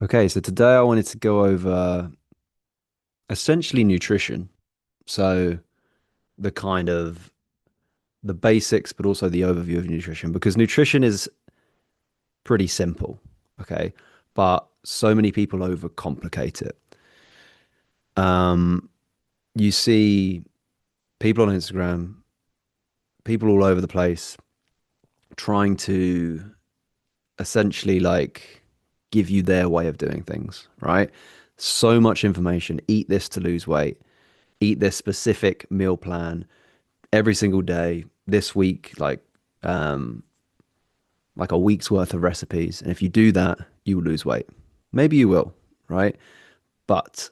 Okay, so today I wanted to go over essentially nutrition. So the kind of the basics, but also the overview of nutrition, because nutrition is pretty simple, okay? But so many people overcomplicate it. Um, you see people on Instagram, people all over the place trying to essentially like give you their way of doing things, right? So much information. Eat this to lose weight. Eat this specific meal plan every single day this week, um like a week's worth of recipes. And if you do that, you will lose weight. Maybe you will, right? But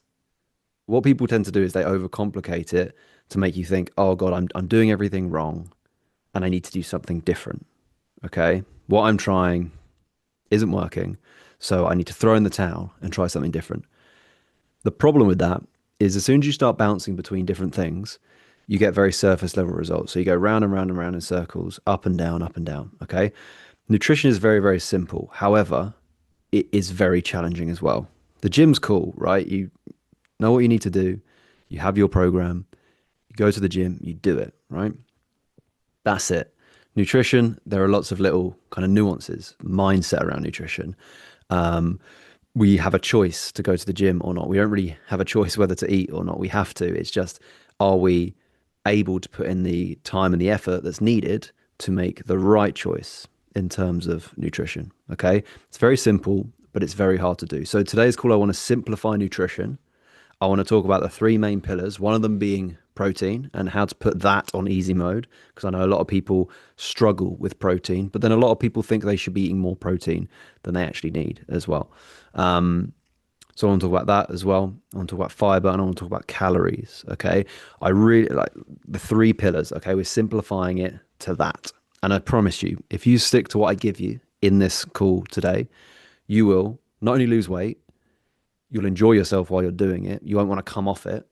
what people tend to do is they overcomplicate it to make you think, oh God, I'm doing everything wrong and I need to do something different. Okay. What I'm trying isn't working. So I need to throw in the towel and try something different. The problem with that is as soon as you start bouncing between different things, you get very surface level results. So you go round and round and round in circles, up and down, up and down. Okay. Nutrition is very, very simple. However, it is very challenging as well. The gym's cool, right? You know what you need to do. You have your program. You go to the gym, you do it, right? That's it. Nutrition, there are lots of little kind of nuances, mindset around nutrition. Um, we have a choice to go to the gym or not. We don't really have a choice whether to eat or not. We have to. It's just, are we able to put in the time and the effort that's needed to make the right choice in terms of nutrition? Okay. It's very simple, but it's very hard to do. So today's call, I want to simplify nutrition. I want to talk about the three main pillars, one of them being protein and how to put that on easy mode. Because I know a lot of people struggle with protein, but then a lot of people think they should be eating more protein than they actually need as well. Um, so I want to talk about that as well. I want to talk about fiber and I want to talk about calories. Okay. I really like the three pillars. Okay. We're simplifying it to that. And I promise you, if you stick to what I give you in this call today, you will not only lose weight, you'll enjoy yourself while you're doing it. You won't want to come off it.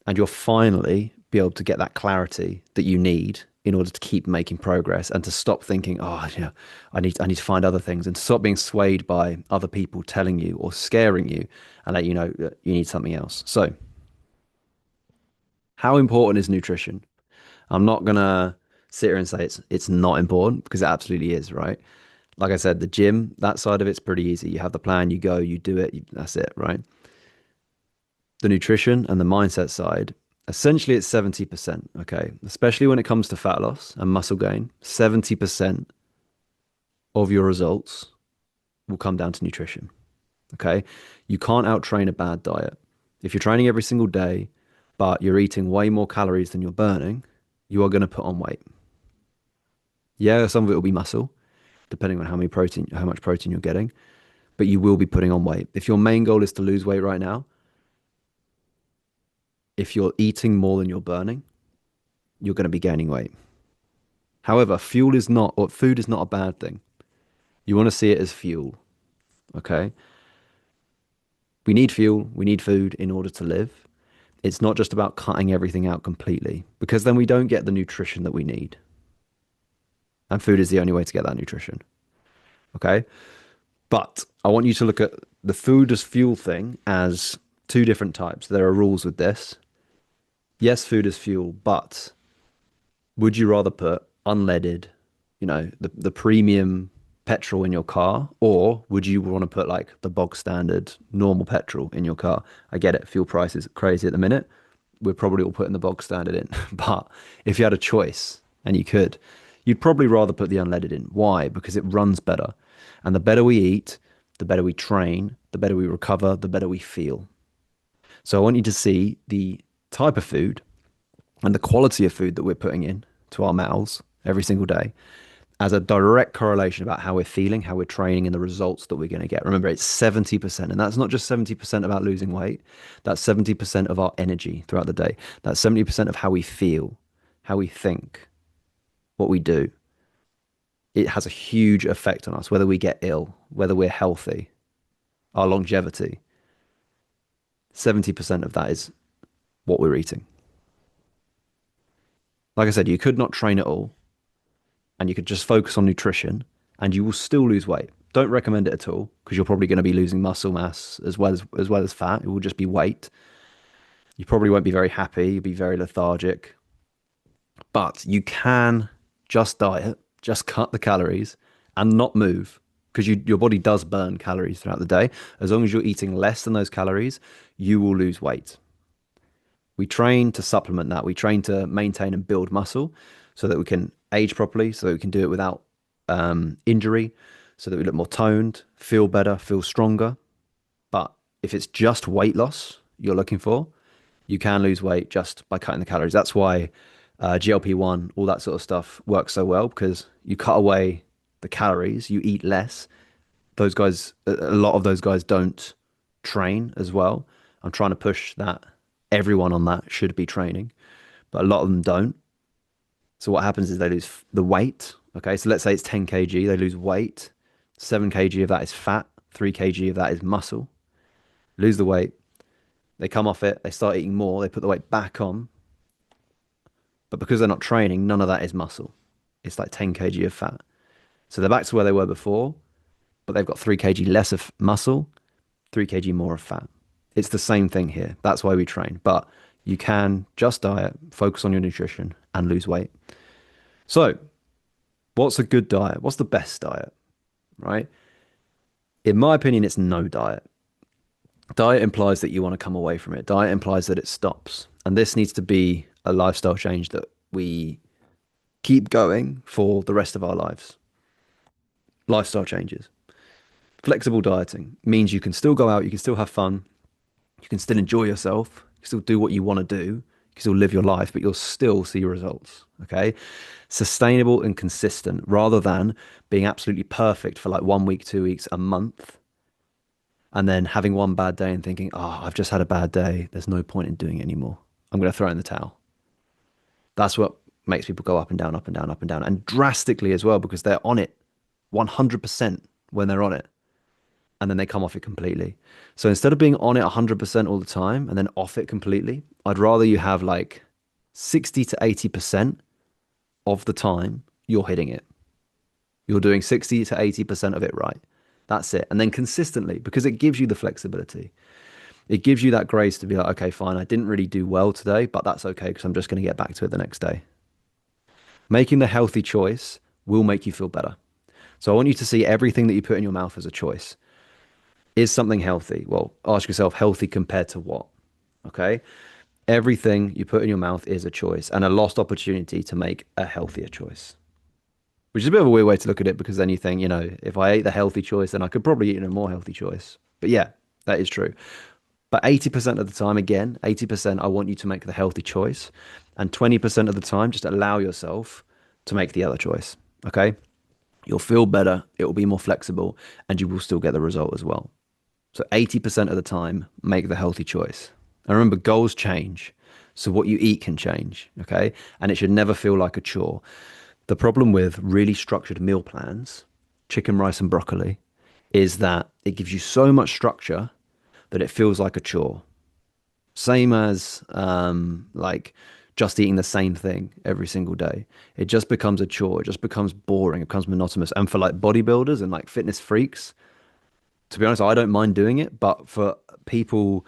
And you'll finally be able to get that clarity that you need in order to keep making progress and to stop thinking, oh, yeah, I need to find other things and to stop being swayed by other people telling you or scaring you and let you know that you need something else. So, how important is nutrition? I'm not gonna sit here and say it's not important because it absolutely is, right? Like I said, the gym, that side of it's pretty easy. You have the plan, you go, you do it, that's it, right? The nutrition and the mindset side, essentially it's 70%, okay? Especially when it comes to fat loss and muscle gain, 70% of your results will come down to nutrition, okay? You can't out train a bad diet. If you're training every single day, but you're eating way more calories than you're burning, you are going to put on weight. Yeah, some of it will be muscle, depending on how much protein you're getting, but you will be putting on weight. If your main goal is to lose weight right now, if you're eating more than you're burning, you're going to be gaining weight. However, fuel is not, or food is not a bad thing. You want to see it as fuel, okay? We need fuel, we need food in order to live. It's not just about cutting everything out completely, because then we don't get the nutrition that we need. And food is the only way to get that nutrition, okay? But I want you to look at the food as fuel thing as two different types. There are rules with this. Yes, food is fuel, but would you rather put unleaded, the premium petrol in your car, or would you want to put like the bog standard normal petrol in your car? I get it, fuel prices are crazy at the minute. We're probably all putting the bog standard in, but if you had a choice and you could, you'd probably rather put the unleaded in. Why? Because it runs better. And the better we eat, the better we train, the better we recover, the better we feel. So I want you to see the type of food and the quality of food that we're putting in to our mouths every single day as a direct correlation about how we're feeling, how we're training, and the results that we're going to get. Remember, it's 70%. And that's not just 70% about losing weight, that's 70% of our energy throughout the day. That's 70% of how we feel, how we think, what we do. It has a huge effect on us, whether we get ill, whether we're healthy, our longevity. 70% of that is what we're eating. Like I said, you could not train at all and you could just focus on nutrition and you will still lose weight. Don't recommend it at all because you're probably going to be losing muscle mass as well as fat. It will just be weight. You probably won't be very happy. You'll be very lethargic. But you can just diet, just cut the calories and not move because your body does burn calories throughout the day. As long as you're eating less than those calories, you will lose weight. We train to supplement that. We train to maintain and build muscle so that we can age properly, so that we can do it without injury, so that we look more toned, feel better, feel stronger. But if it's just weight loss you're looking for, you can lose weight just by cutting the calories. That's why GLP-1, all that sort of stuff works so well because you cut away the calories, you eat less. Those guys, a lot of those guys don't train as well. I'm trying to push that everyone on that should be training, but a lot of them don't. So what happens is they lose the weight. Okay, so let's say it's 10 kg, they lose weight. 7 kg of that is fat, 3 kg of that is muscle. Lose the weight, they come off it, they start eating more, they put the weight back on. But because they're not training, none of that is muscle. It's like 10 kg of fat. So they're back to where they were before, but they've got 3 kg less of muscle, 3 kg more of fat. It's the same thing here. That's why we train. But you can just diet, focus on your nutrition, and lose weight. So, what's a good diet? What's the best diet? Right? In my opinion, it's no diet. Diet implies that you want to come away from it. Diet implies that it stops. And this needs to be a lifestyle change that we keep going for the rest of our lives. Lifestyle changes. Flexible dieting means you can still go out, you can still have fun, you can still enjoy yourself, you can still do what you want to do, you can still live your life, but you'll still see results. Okay. Sustainable and consistent rather than being absolutely perfect for like 1 week, 2 weeks, a month, and then having one bad day and thinking, oh, I've just had a bad day. There's no point in doing it anymore. I'm going to throw in the towel. That's what makes people go up and down, up and down, up and down, and drastically as well, because they're on it 100% when they're on it. And then they come off it completely. So instead of being on it 100% all the time and then off it completely, I'd rather you have like 60 to 80% of the time you're hitting it. You're doing 60 to 80% of it right. That's it. And then consistently, because it gives you the flexibility. It gives you that grace to be like, okay, fine, I didn't really do well today, but that's okay because I'm just going to get back to it the next day. Making the healthy choice will make you feel better. So I want you to see everything that you put in your mouth as a choice. Is something healthy? Well, ask yourself, healthy compared to what? Okay. Everything you put in your mouth is a choice and a lost opportunity to make a healthier choice, which is a bit of a weird way to look at it because then you think, if I ate the healthy choice, then I could probably eat a more healthy choice. But yeah, that is true. But 80% of the time, again, 80%, I want you to make the healthy choice. And 20% of the time, just allow yourself to make the other choice. Okay. You'll feel better. It will be more flexible and you will still get the result as well. So 80% of the time, make the healthy choice. And remember, goals change. So what you eat can change, okay? And it should never feel like a chore. The problem with really structured meal plans, chicken, rice, and broccoli, is that it gives you so much structure that it feels like a chore. Same as like just eating the same thing every single day. It just becomes a chore. It just becomes boring. It becomes monotonous. And for like bodybuilders and like fitness freaks, to be honest, I don't mind doing it, but for people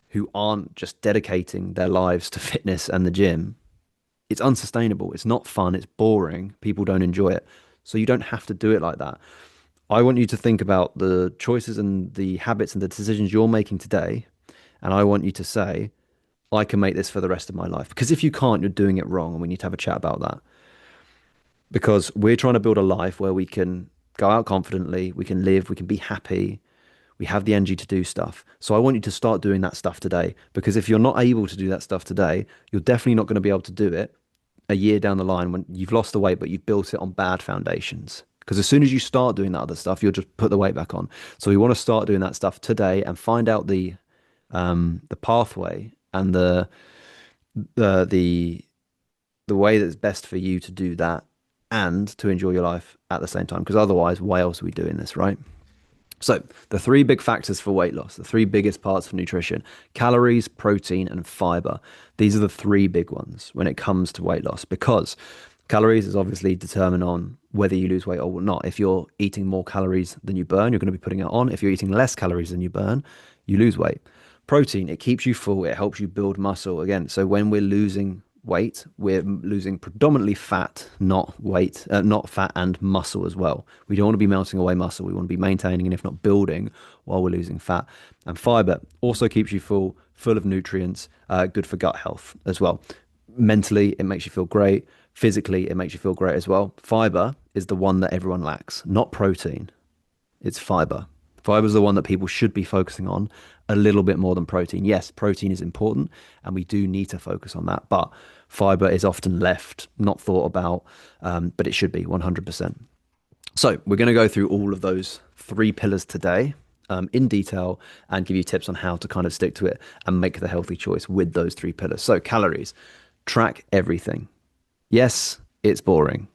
who aren't just dedicating their lives to fitness and the gym, it's unsustainable. It's not fun. It's boring. People don't enjoy it. So you don't have to do it like that. I want you to think about the choices and the habits and the decisions you're making today. And I want you to say, I can make this for the rest of my life. Because if you can't, you're doing it wrong. And we need to have a chat about that. Because we're trying to build a life where we can go out confidently, we can live, we can be happy, we have the energy to do stuff. So I want you to start doing that stuff today, because if you're not able to do that stuff today, you're definitely not going to be able to do it a year down the line when you've lost the weight, but you've built it on bad foundations. Because as soon as you start doing that other stuff, you'll just put the weight back on. So we want to start doing that stuff today and find out the pathway and the way that's best for you to do that and to enjoy your life at the same time. Because otherwise, why else are we doing this, right? So the three big factors for weight loss, the three biggest parts of nutrition: calories, protein, and fiber. These are the three big ones when it comes to weight loss, because Calories is obviously determined on whether you lose weight or not. If you're eating more calories than you burn, you're going to be putting it on. If you're eating less calories than you burn, you lose weight. Protein, it keeps you full, it helps you build muscle again. So when we're losing weight, we're losing predominantly fat, not weight, not fat and muscle as well. We don't want to be melting away muscle. We want to be maintaining and if not building while we're losing fat. And fiber also keeps you full, full of nutrients, good for gut health as well. Mentally, it makes you feel great. Physically, it makes you feel great as well. Fiber is the one that everyone lacks, not protein. It's fiber. Fiber is the one that people should be focusing on a little bit more than protein. Yes, protein is important and we do need to focus on that, but fiber is often left, not thought about, but it should be 100%. So we're going to go through all of those three pillars today in detail and give you tips on how to kind of stick to it and make the healthy choice with those three pillars. So calories, track everything. Yes, it's boring,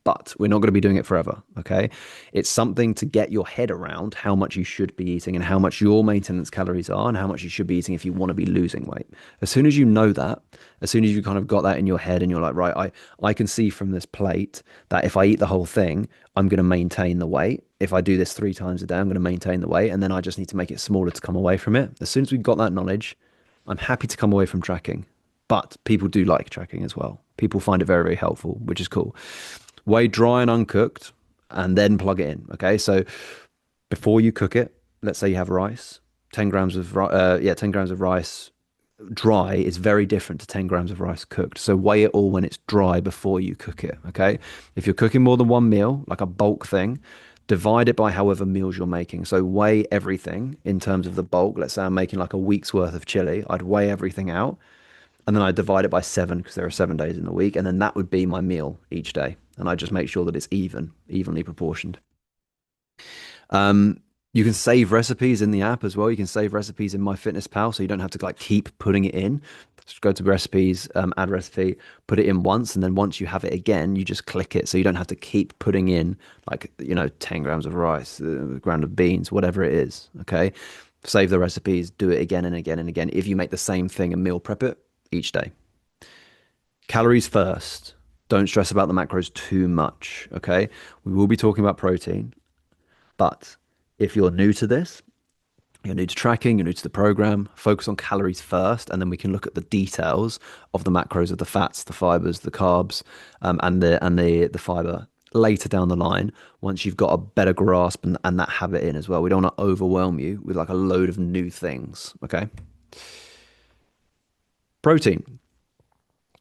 but we're not going to be doing it forever. Okay. It's something to get your head around how much you should be eating and how much your maintenance calories are and how much you should be eating if you want to be losing weight. As soon as you know that, as soon as you kind of got that in your head and you're like, right, I can see from this plate that if I eat the whole thing, I'm going to maintain the weight. If I do this 3 times a day, I'm going to maintain the weight. And then I just need to make it smaller to come away from it. As soon as we've got that knowledge, I'm happy to come away from tracking. But people do like tracking as well. People find it very, very helpful, which is cool. Weigh dry and uncooked and then plug it in. Okay. So before you cook it, let's say you have rice, 10 grams of, 10 grams of rice dry is very different to 10 grams of rice cooked. So weigh it all when it's dry before you cook it. Okay. If you're cooking more than one meal, like a bulk thing, divide it by however meals you're making. So weigh everything in terms of the bulk. Let's say I'm making like a week's worth of chili. I'd weigh everything out and then I divide it by 7 because there are 7 days in the week. And then that would be my meal each day. And I just make sure that it's evenly proportioned. You can save recipes in the app as well. You can save recipes in MyFitnessPal, so you don't have to like keep putting it in. Just go to recipes, add recipe, put it in once, and then once you have it again, you just click it. So you don't have to keep putting in like 10 grams of rice, a gram of beans, whatever it is. Okay, save the recipes, do it again and again and again. If you make the same thing and meal prep it each day. Calories first. Don't stress about the macros too much. Okay, we will be talking about protein, but if you're new to this, you're new to tracking, you're new to the program, focus on calories first, and then we can look at the details of the macros of the fats, the fibers, the carbs, and the fiber later down the line once you've got a better grasp and that habit in as well. We don't want to overwhelm you with like a load of new things. Okay. Protein.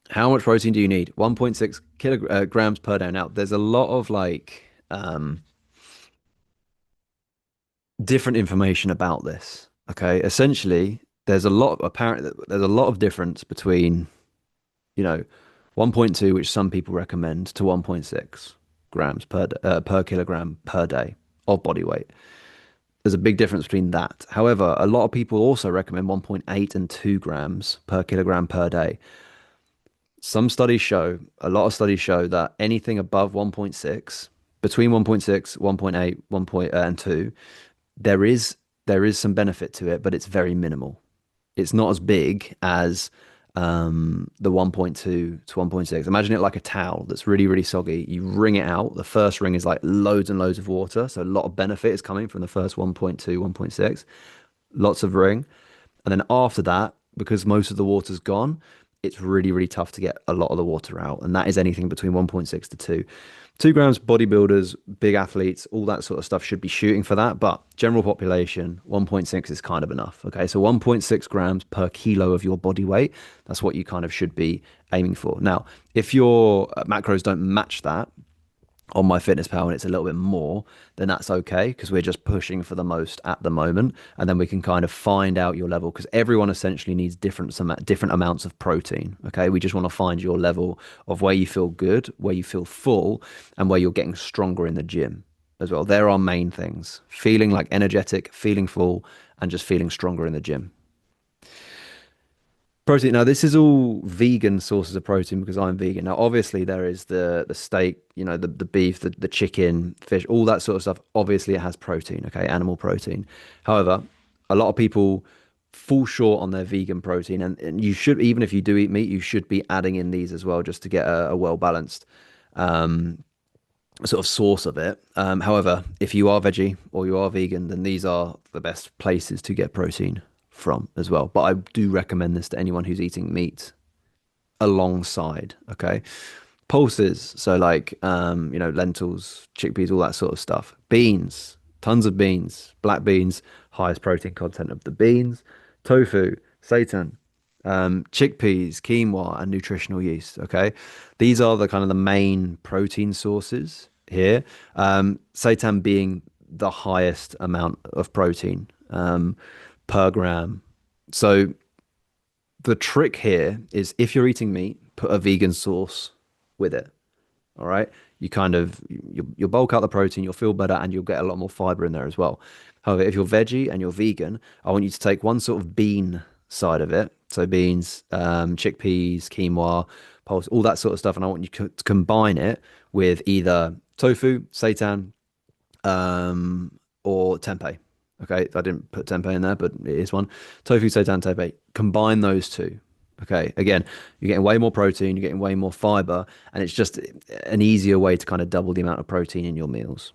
How much protein do you need? 1.6 kilograms per day. Now, there's a lot of like different information about this. Okay, essentially, there's a lot of difference between, you know, 1.2, which some people recommend, to 1.6 grams per kilogram per day of body weight. There's a big difference between that. However, a lot of people also recommend 1.8 and 2 grams per kilogram per day. A lot of studies show that anything above 1.6, between 1.6, 1.8, 1. And 2, there is some benefit to it, but it's very minimal. It's not as big as the 1.2 to 1.6. Imagine it like a towel that's really, really soggy. You wring it out. The first wring is like loads and loads of water. So a lot of benefit is coming from the first 1.2, 1.6. Lots of wring. And then after that, because most of the water's gone, it's really, really tough to get a lot of the water out. And that is anything between 1.6 to 2. 2 grams, bodybuilders, big athletes, all that sort of stuff should be shooting for that. But general population, 1.6 is kind of enough. Okay, so 1.6 grams per kilo of your body weight, that's what you kind of should be aiming for. Now, if your macros don't match that, on MyFitnessPal and it's a little bit more, then that's okay because we're just pushing for the most at the moment, and then we can kind of find out your level because everyone essentially needs different amounts of protein. Okay, we just want to find your level of where you feel good, where you feel full, and where you're getting stronger in the gym as well. They're our main things: feeling like energetic, feeling full, and just feeling stronger in the gym. Protein. Now, this is all vegan sources of protein because I'm vegan. Now, obviously, there is the steak, the beef, the chicken, fish, all that sort of stuff. Obviously, it has protein, okay, animal protein. However, a lot of people fall short on their vegan protein, and you should, even if you do eat meat, you should be adding in these as well just to get a well balanced. um, sort of source of it. However, if you are veggie or you are vegan, then these are the best places to get protein from as well. But I do recommend this to anyone who's eating meat alongside. Okay, pulses, so like lentils, chickpeas, all that sort of stuff. Beans, tons of beans, black beans, highest protein content of the beans. Tofu, seitan, chickpeas, quinoa, and nutritional yeast. Okay, these are the kind of the main protein sources here. Seitan being the highest amount of protein per gram. So the trick here is if you're eating meat, put a vegan sauce with it. All right. You kind of you'll bulk out the protein, you'll feel better, and you'll get a lot more fiber in there as well. However, if you're veggie and you're vegan, I want you to take one sort of bean side of it. So beans, chickpeas, quinoa, pulse, all that sort of stuff, and I want you to combine it with either tofu, seitan, or tempeh. Okay, I didn't put tempeh in there, but it is one. Tofu, seitan, tempeh. Combine those two. Okay, again, you're getting way more protein, you're getting way more fiber, and it's just an easier way to kind of double the amount of protein in your meals.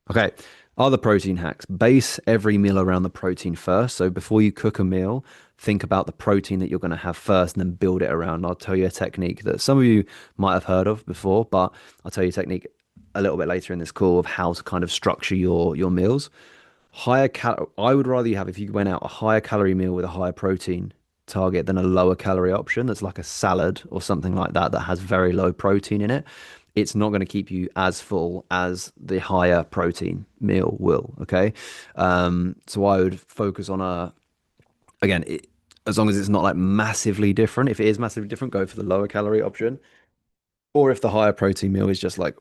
Okay, other protein hacks. Base every meal around the protein first. So before you cook a meal, think about the protein that you're going to have first and then build it around. I'll tell you a technique that some of you might have heard of before, but I'll tell you a technique a little bit later in this call of how to kind of structure your meals. I would rather you have, if you went out, a higher calorie meal with a higher protein target than a lower calorie option that's like a salad or something like that that has very low protein in it. It's not going to keep you as full as the higher protein meal will. Okay. So I would focus on again, as long as it's not like massively different. If it is massively different, go for the lower calorie option. Or if the higher protein meal is just like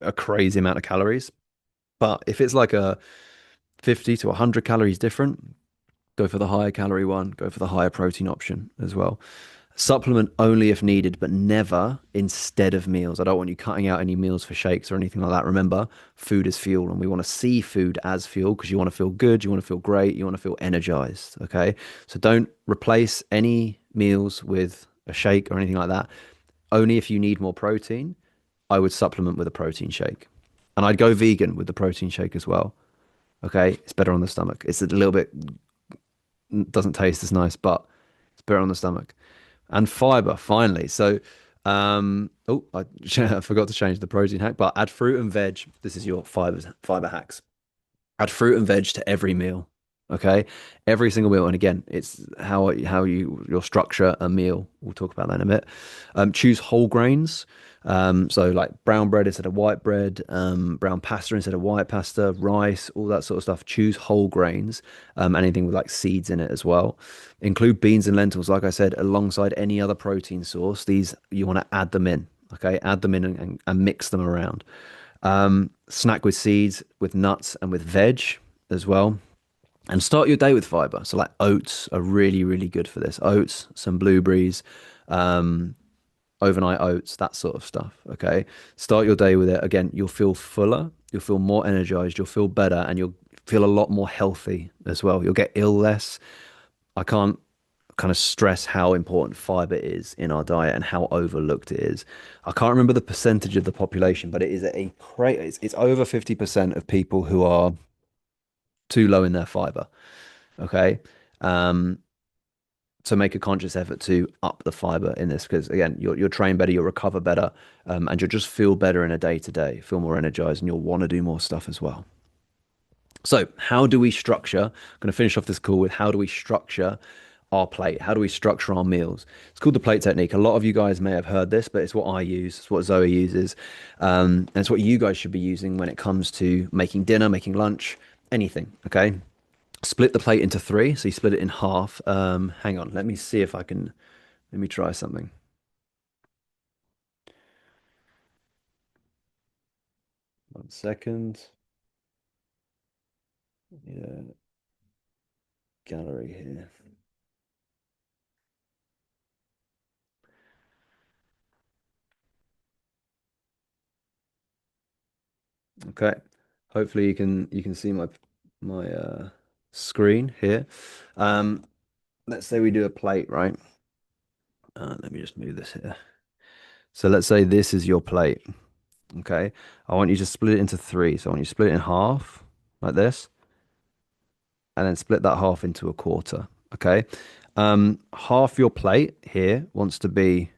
a crazy amount of calories. But if it's like a 50 to 100 calories different, go for the higher calorie one, go for the higher protein option as well. Supplement only if needed, but never instead of meals. I don't want you cutting out any meals for shakes or anything like that. Remember, food is fuel, and we want to see food as fuel because you want to feel good, you want to feel great, you want to feel energized. Okay. So don't replace any meals with a shake or anything like that. Only if you need more protein, I would supplement with a protein shake. And I'd go vegan with the protein shake as well. Okay. It's better on the stomach. It's a little bit, doesn't taste as nice, but it's better on the stomach. And fiber, finally. So, I forgot to change the protein hack, but add fruit and veg. This is your fiber hacks. Add fruit and veg to every meal. Okay, every single meal. And again, it's how you'll structure a meal. We'll talk about that in a bit. Choose whole grains. So like brown bread instead of white bread, brown pasta instead of white pasta, rice, all that sort of stuff. Choose whole grains, anything with like seeds in it as well. Include beans and lentils, like I said, alongside any other protein source. These you want to add them in. Okay, add them in and mix them around. Snack with seeds, with nuts, and with veg as well. And start your day with fiber. So like oats are really, really good for this. Oats, some blueberries, um, overnight oats, that sort of stuff. Okay. Start your day with it. Again, you'll feel fuller, you'll feel more energized, you'll feel better, and you'll feel a lot more healthy as well. You'll get ill less. I can't kind of stress how important fiber is in our diet and how overlooked it is. I can't remember the percentage of the population, but it is it's over 50% of people who are too low in their fiber. Okay. Um, so make a conscious effort to up the fiber in this because again, you'll train better, you'll recover better, and you'll just feel better in a day to day, feel more energized, and you'll want to do more stuff as well. So, how do we structure? I'm going to finish off this call with how do we structure our plate? How do we structure our meals? It's called the plate technique. A lot of you guys may have heard this, but it's what I use. It's what Zoe uses. And it's what you guys should be using when it comes to making dinner, making lunch, anything. Okay. Split the plate into three. So you split it in half. Hang on. Let me see if I can. Let me try something. 1 second. Yeah, gallery here. Okay. Hopefully you can see my screen here. Um, let's say we do a plate, right? Let me just move this here. So let's say this is your plate. Okay. I want you to split it into three. So I want you to split it in half like this, and then split that half into a quarter. Okay. Half your plate here wants to be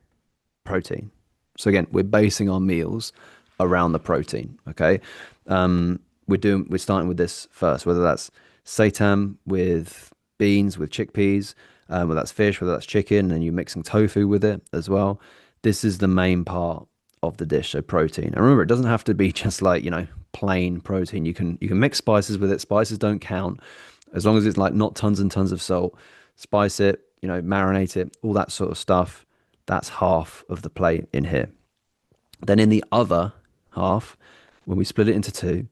protein. So again, we're basing our meals around the protein. Okay. We're starting with this first, whether that's seitan with beans, with chickpeas, whether that's fish, whether that's chicken, and you're mixing tofu with it as well. This is the main part of the dish, so protein. And remember, it doesn't have to be just like, plain protein. You can mix spices with it. Spices don't count as long as it's like not tons and tons of salt. Spice it, marinate it, all that sort of stuff. That's half of the plate in here. Then in the other half, when we split it into two,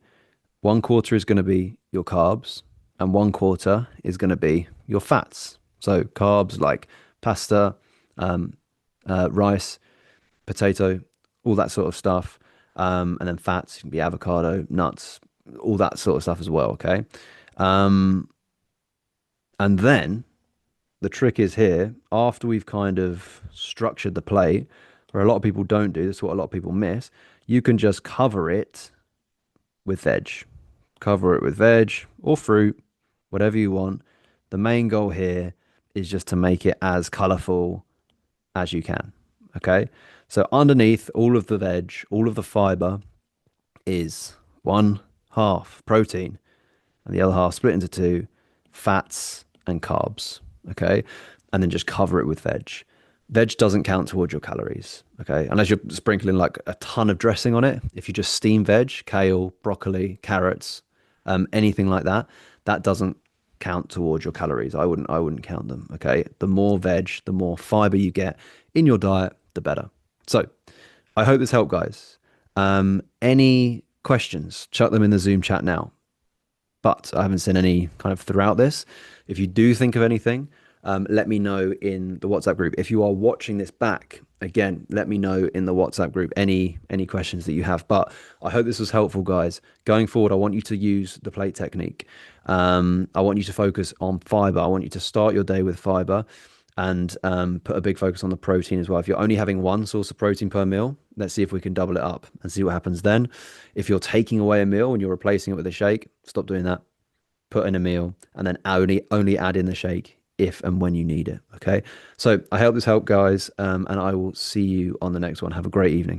one quarter is going to be your carbs, and one quarter is going to be your fats. So carbs like pasta, um, rice, potato, all that sort of stuff. And then fats can be avocado, nuts, all that sort of stuff as well. Okay. Um, and then the trick is here, after we've kind of structured the plate, where a lot of people don't do, this is what a lot of people miss, you can just cover it with veg. Cover it with veg or fruit, whatever you want. The main goal here is just to make it as colorful as you can. Okay. So underneath all of the veg, all of the fiber is one half protein and the other half split into two, fats and carbs. Okay. And then just cover it with veg. Veg doesn't count towards your calories. Okay. Unless you're sprinkling like a ton of dressing on it. If you just steam veg, kale, broccoli, carrots, anything like that, that doesn't count towards your calories. I wouldn't count them. Okay. The more veg, the more fiber you get in your diet, the better. So I hope this helped, guys. Any questions? Chuck them in the Zoom chat now. But I haven't seen any kind of throughout this. If you do think of anything, let me know in the WhatsApp group. If you are watching this back, again, let me know in the WhatsApp group any questions that you have. But I hope this was helpful, guys. Going forward, I want you to use the plate technique. I want you to focus on fiber. I want you to start your day with fiber and put a big focus on the protein as well. If you're only having one source of protein per meal, let's see if we can double it up and see what happens then. If you're taking away a meal and you're replacing it with a shake, stop doing that. Put in a meal and then only add in the shake if and when you need it. Okay. So I hope this helped, guys. And I will see you on the next one. Have a great evening.